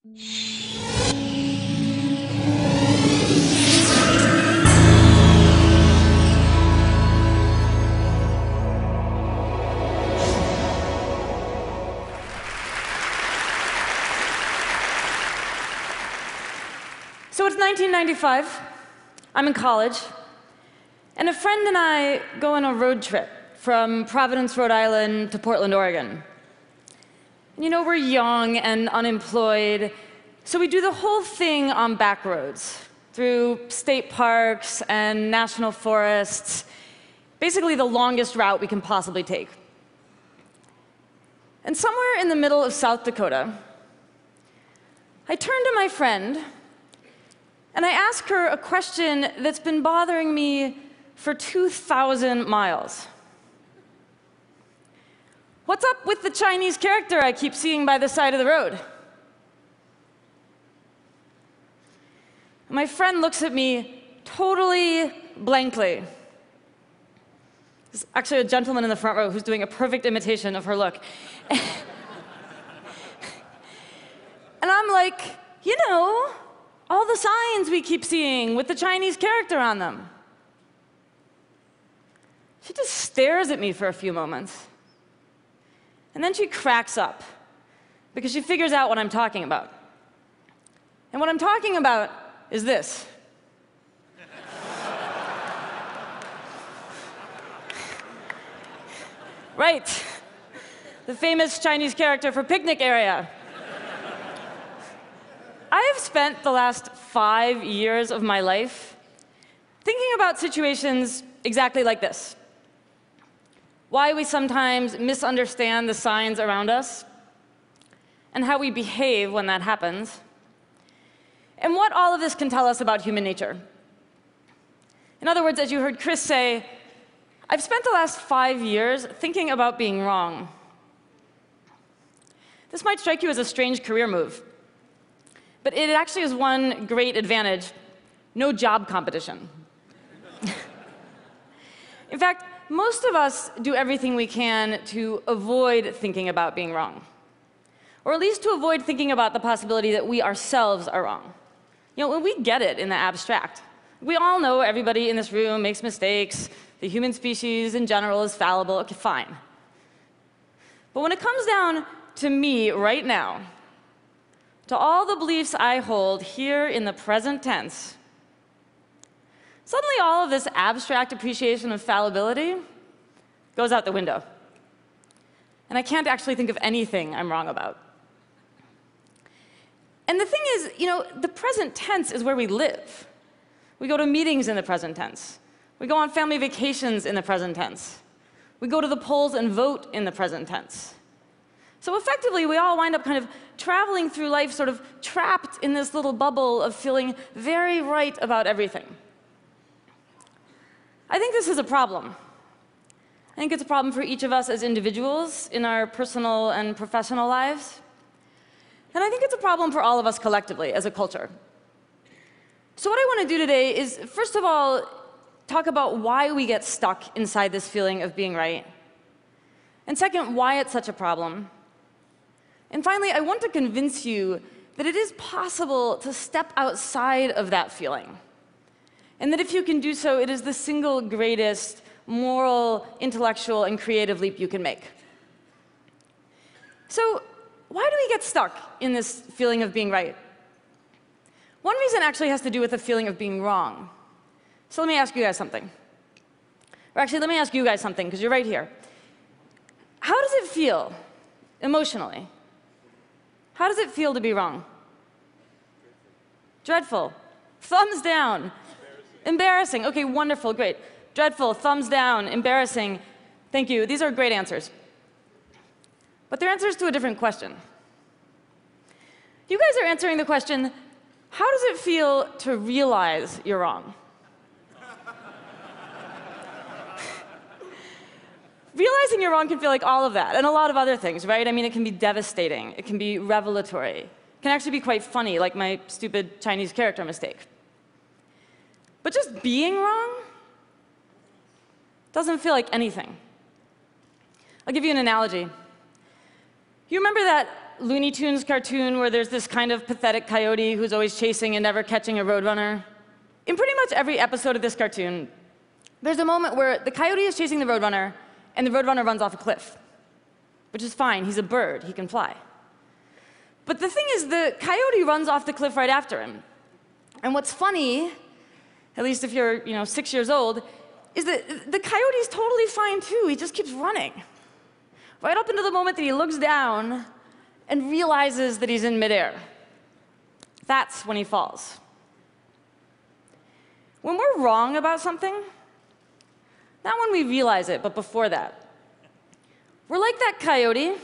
So it's 1995. I'm in college. And a friend and I go on a road trip from Providence, Rhode Island to Portland, Oregon. And you know, we're young and unemployed, so we do the whole thing on back roads, through state parks and national forests, basically the longest route we can possibly take. And somewhere in the middle of South Dakota, I turn to my friend, and I ask her a question that's been bothering me for 2,000 miles. What's up with the Chinese character I keep seeing by the side of the road? My friend looks at me totally blankly. There's actually a gentleman in the front row who's doing a perfect imitation of her look. And I'm like, you know, all the signs we keep seeing with the Chinese character on them. She just stares at me for a few moments. And then she cracks up, because she figures out what I'm talking about. And what I'm talking about is this. Right, the famous Chinese character for picnic area. I have spent the last 5 years of my life thinking about situations exactly like this. Why we sometimes misunderstand the signs around us, and how we behave when that happens, and what all of this can tell us about human nature. In other words, as you heard Chris say, I've spent the last 5 years thinking about being wrong. This might strike you as a strange career move. But it actually has one great advantage: no job competition. In fact, most of us do everything we can to avoid thinking about being wrong, or at least to avoid thinking about the possibility that we ourselves are wrong. You know, we get it in the abstract. We all know everybody in this room makes mistakes. The human species in general is fallible. OK, fine. But when it comes down to me right now, to all the beliefs I hold here in the present tense, suddenly all of this abstract appreciation of fallibility goes out the window. And I can't actually think of anything I'm wrong about. And the thing is, you know, the present tense is where we live. We go to meetings in the present tense. We go on family vacations in the present tense. We go to the polls and vote in the present tense. So effectively, we all wind up kind of traveling through life sort of trapped in this little bubble of feeling very right about everything. I think this is a problem. I think it's a problem for each of us as individuals in our personal and professional lives. And I think it's a problem for all of us collectively as a culture. So what I want to do today is, first of all, talk about why we get stuck inside this feeling of being right. And second, why it's such a problem. And finally, I want to convince you that it is possible to step outside of that feeling. And that if you can do so, it is the single greatest moral, intellectual, and creative leap you can make. So why do we get stuck in this feeling of being right? One reason actually has to do with the feeling of being wrong. So let me ask you guys something. Or actually, let me ask you guys something, because you're right here. How does it feel emotionally? How does it feel to be wrong? Dreadful. Thumbs down. Embarrassing. OK, wonderful, great. Dreadful, thumbs down, embarrassing. Thank you. These are great answers. But they're answers to a different question. You guys are answering the question, how does it feel to realize you're wrong? Realizing you're wrong can feel like all of that, and a lot of other things, right? I mean, it can be devastating. It can be revelatory. It can actually be quite funny, like my stupid Chinese character mistake. But just being wrong doesn't feel like anything. I'll give you an analogy. You remember that Looney Tunes cartoon where there's this kind of pathetic coyote who's always chasing and never catching a roadrunner? In pretty much every episode of this cartoon, there's a moment where the coyote is chasing the roadrunner, and the roadrunner runs off a cliff, which is fine. He's a bird. He can fly. But the thing is, the coyote runs off the cliff right after him. And what's funny, at least if you're 6 years old, is that the coyote's totally fine too. He just keeps running. Right up until the moment that he looks down and realizes that he's in midair. That's when he falls. When we're wrong about something, not when we realize it, but before that, we're like that coyote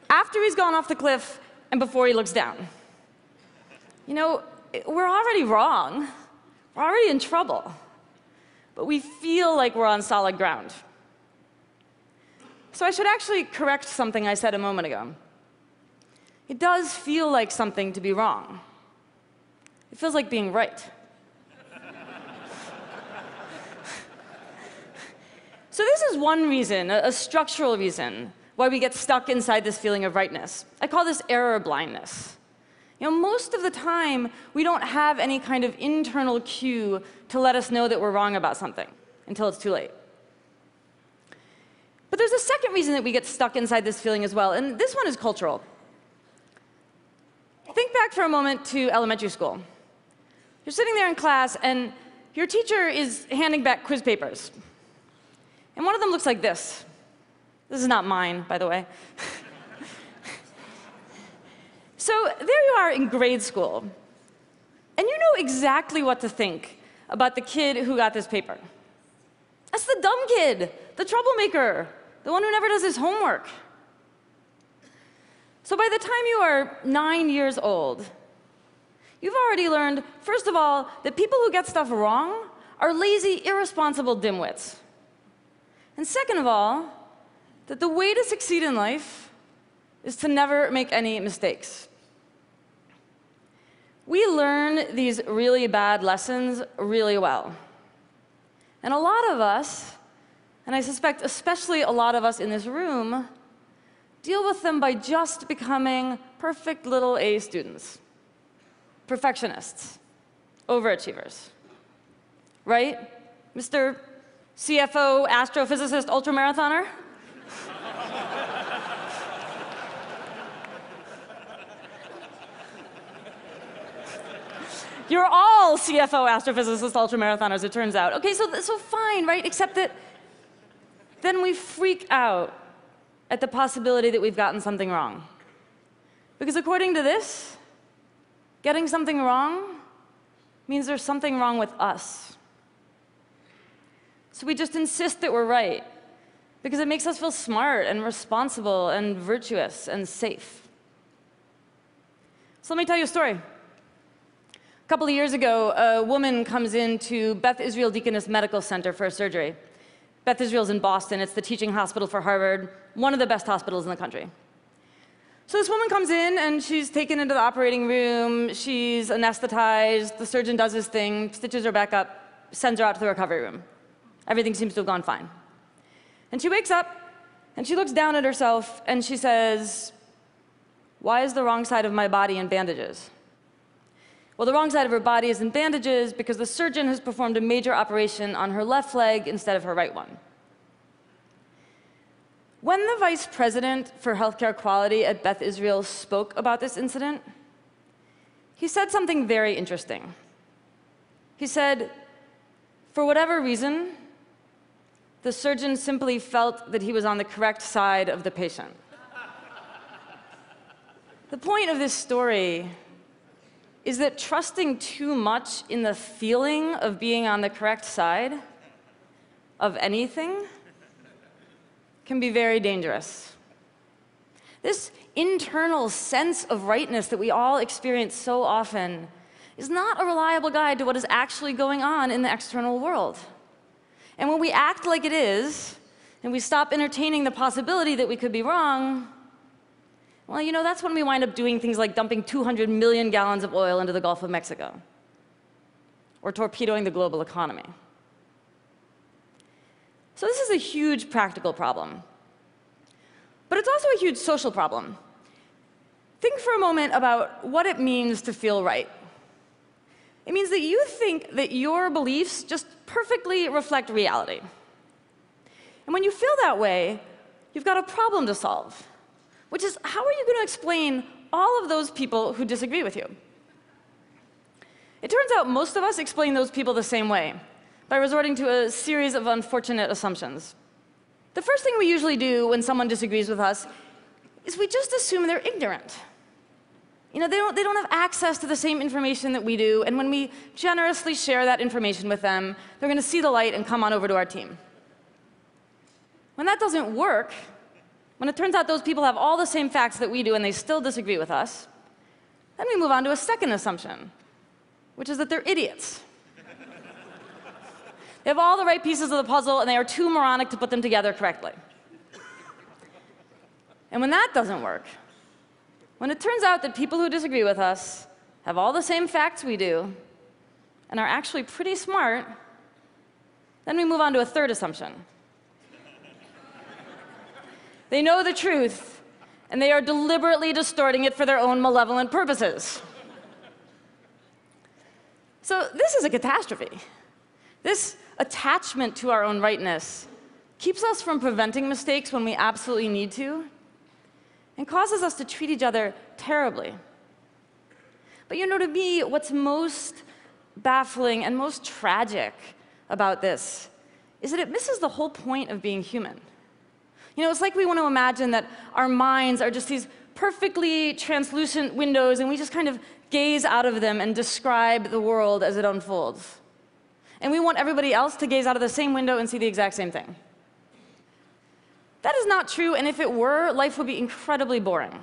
after he's gone off the cliff and before he looks down. We're already wrong. We're already in trouble. But we feel like we're on solid ground. So I should actually correct something I said a moment ago. It does feel like something to be wrong. It feels like being right. So this is one reason, a structural reason, why we get stuck inside this feeling of rightness. I call this error blindness. Most of the time, we don't have any kind of internal cue to let us know that we're wrong about something until it's too late. But there's a second reason that we get stuck inside this feeling as well, and this one is cultural. Think back for a moment to elementary school. You're sitting there in class, and your teacher is handing back quiz papers. And one of them looks like this. This is not mine, by the way. So there you are in grade school, and you know exactly what to think about the kid who got this paper. That's the dumb kid, the troublemaker, the one who never does his homework. So by the time you are 9 years old, you've already learned, first of all, that people who get stuff wrong are lazy, irresponsible dimwits. And second of all, that the way to succeed in life is to never make any mistakes. We learn these really bad lessons really well. And a lot of us, and I suspect especially a lot of us in this room, deal with them by just becoming perfect little A students, perfectionists, overachievers. Right, Mr. CFO, astrophysicist, ultramarathoner? You're all CFO, astrophysicist, ultramarathoners, it turns out. Okay, so fine, right? Except that then we freak out at the possibility that we've gotten something wrong. Because according to this, getting something wrong means there's something wrong with us. So we just insist that we're right, because it makes us feel smart and responsible and virtuous and safe. So let me tell you a story. A couple of years ago, a woman comes into Beth Israel Deaconess Medical Center for a surgery. Beth Israel's in Boston. It's the teaching hospital for Harvard, one of the best hospitals in the country. So this woman comes in, and she's taken into the operating room. She's anesthetized. The surgeon does his thing, stitches her back up, sends her out to the recovery room. Everything seems to have gone fine. And she wakes up, and she looks down at herself, and she says, "Why is the wrong side of my body in bandages?" Well, the wrong side of her body is in bandages because the surgeon has performed a major operation on her left leg instead of her right one. When the vice president for healthcare quality at Beth Israel spoke about this incident, he said something very interesting. He said, for whatever reason, the surgeon simply felt that he was on the correct side of the patient. The point of this story is that trusting too much in the feeling of being on the correct side of anything can be very dangerous. This internal sense of rightness that we all experience so often is not a reliable guide to what is actually going on in the external world. And when we act like it is, and we stop entertaining the possibility that we could be wrong, well, that's when we wind up doing things like dumping 200 million gallons of oil into the Gulf of Mexico, or torpedoing the global economy. So this is a huge practical problem. But it's also a huge social problem. Think for a moment about what it means to feel right. It means that you think that your beliefs just perfectly reflect reality. And when you feel that way, you've got a problem to solve, which is, how are you going to explain all of those people who disagree with you? It turns out most of us explain those people the same way, by resorting to a series of unfortunate assumptions. The first thing we usually do when someone disagrees with us is we just assume they're ignorant. They don't have access to the same information that we do, and when we generously share that information with them, they're going to see the light and come on over to our team. When that doesn't work, when it turns out those people have all the same facts that we do and they still disagree with us, then we move on to a second assumption, which is that they're idiots. They have all the right pieces of the puzzle, and they are too moronic to put them together correctly. And when that doesn't work, when it turns out that people who disagree with us have all the same facts we do and are actually pretty smart, then we move on to a third assumption. They know the truth, and they are deliberately distorting it for their own malevolent purposes. So this is a catastrophe. This attachment to our own rightness keeps us from preventing mistakes when we absolutely need to, and causes us to treat each other terribly. But to me, what's most baffling and most tragic about this is that it misses the whole point of being human. It's like we want to imagine that our minds are just these perfectly translucent windows, and we just kind of gaze out of them and describe the world as it unfolds. And we want everybody else to gaze out of the same window and see the exact same thing. That is not true, and if it were, life would be incredibly boring.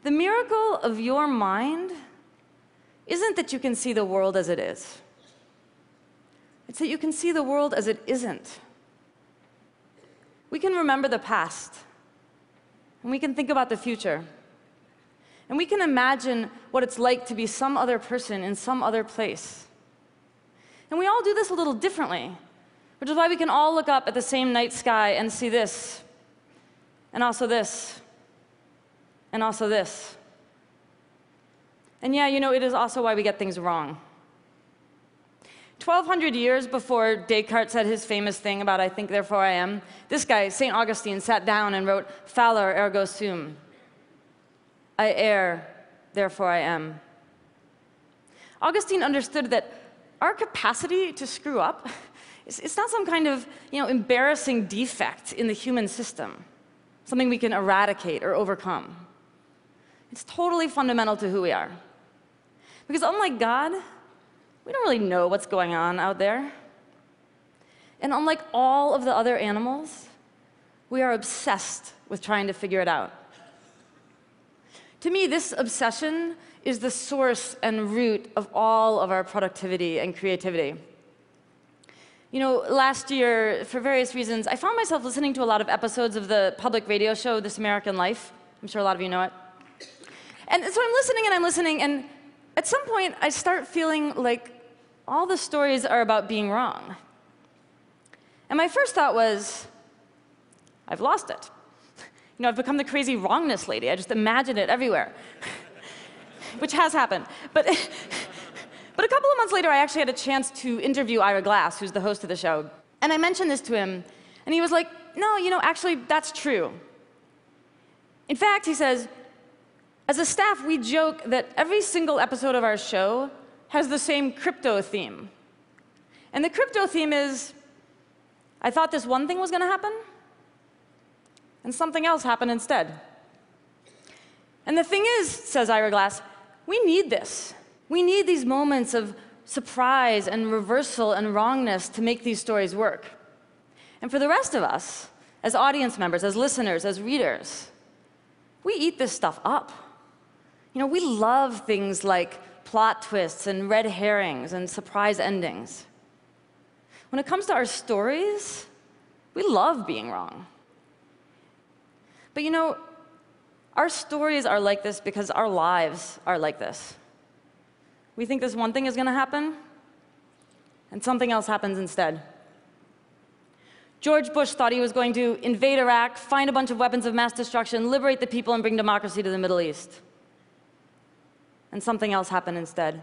The miracle of your mind isn't that you can see the world as it is. It's that you can see the world as it isn't. We can remember the past, and we can think about the future, and we can imagine what it's like to be some other person in some other place. And we all do this a little differently, which is why we can all look up at the same night sky and see this, and also this, and also this. And yeah, it is also why we get things wrong. 1,200 years before Descartes said his famous thing about "I think, therefore I am," this guy, St. Augustine, sat down and wrote, "Fallor ergo sum." I err, therefore I am. Augustine understood that our capacity to screw up, it's not some kind of embarrassing defect in the human system, something we can eradicate or overcome. It's totally fundamental to who we are. Because unlike God, we don't really know what's going on out there. And unlike all of the other animals, we are obsessed with trying to figure it out. To me, this obsession is the source and root of all of our productivity and creativity. Last year, for various reasons, I found myself listening to a lot of episodes of the public radio show This American Life. I'm sure a lot of you know it. And so I'm listening, and at some point, I start feeling like all the stories are about being wrong. And my first thought was, I've lost it. I've become the crazy wrongness lady. I just imagine it everywhere, which has happened. But a couple of months later, I actually had a chance to interview Ira Glass, who's the host of the show. And I mentioned this to him, and he was like, no, actually, that's true. In fact, he says, as a staff, we joke that every single episode of our show has the same crypto theme. And the crypto theme is, I thought this one thing was going to happen, and something else happened instead. And the thing is, says Ira Glass, we need this. We need these moments of surprise and reversal and wrongness to make these stories work. And for the rest of us, as audience members, as listeners, as readers, we eat this stuff up. We love things like plot twists and red herrings and surprise endings. When it comes to our stories, we love being wrong. But our stories are like this because our lives are like this. We think this one thing is going to happen, and something else happens instead. George Bush thought he was going to invade Iraq, find a bunch of weapons of mass destruction, liberate the people, and bring democracy to the Middle East. And something else happened instead.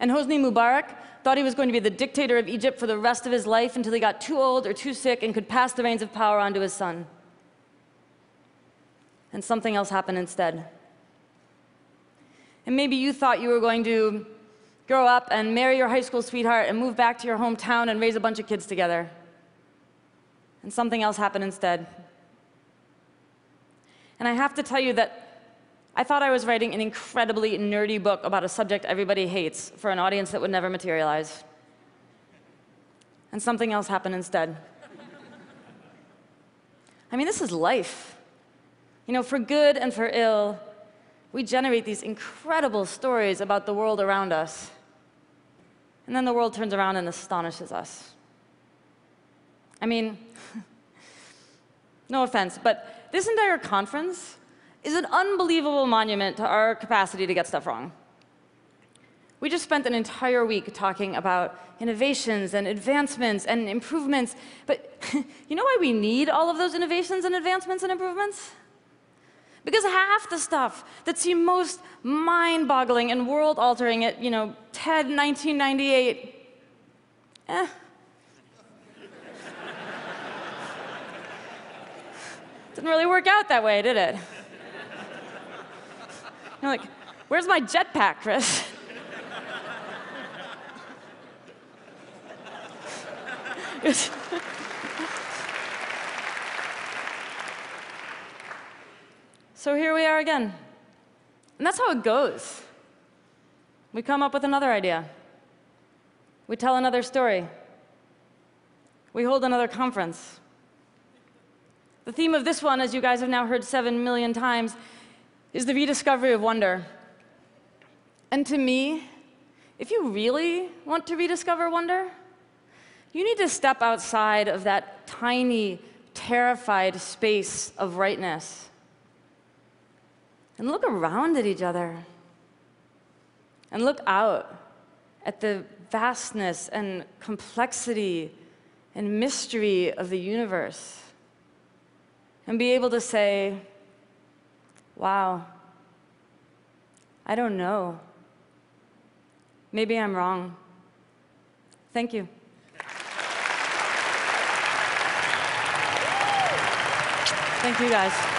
And Hosni Mubarak thought he was going to be the dictator of Egypt for the rest of his life until he got too old or too sick and could pass the reins of power on to his son. And something else happened instead. And maybe you thought you were going to grow up and marry your high school sweetheart and move back to your hometown and raise a bunch of kids together. And something else happened instead. And I have to tell you that I thought I was writing an incredibly nerdy book about a subject everybody hates for an audience that would never materialize. And something else happened instead. I mean, this is life. You know, for good and for ill, we generate these incredible stories about the world around us. And then the world turns around and astonishes us. I mean, no offense, but this entire conference is an unbelievable monument to our capacity to get stuff wrong. We just spent an entire week talking about innovations and advancements and improvements, but you know why we need all of those innovations and advancements and improvements? Because half the stuff that seemed most mind-boggling and world-altering at, TED 1998, didn't really work out that way, did it? You're like, where's my jetpack, Chris? So here we are again. And that's how it goes. We come up with another idea. We tell another story. We hold another conference. The theme of this one, as you guys have now heard 7 million times, is the rediscovery of wonder. And to me, if you really want to rediscover wonder, you need to step outside of that tiny, terrified space of rightness and look around at each other and look out at the vastness and complexity and mystery of the universe and be able to say, wow, I don't know. Maybe I'm wrong. Thank you. Thank you, guys.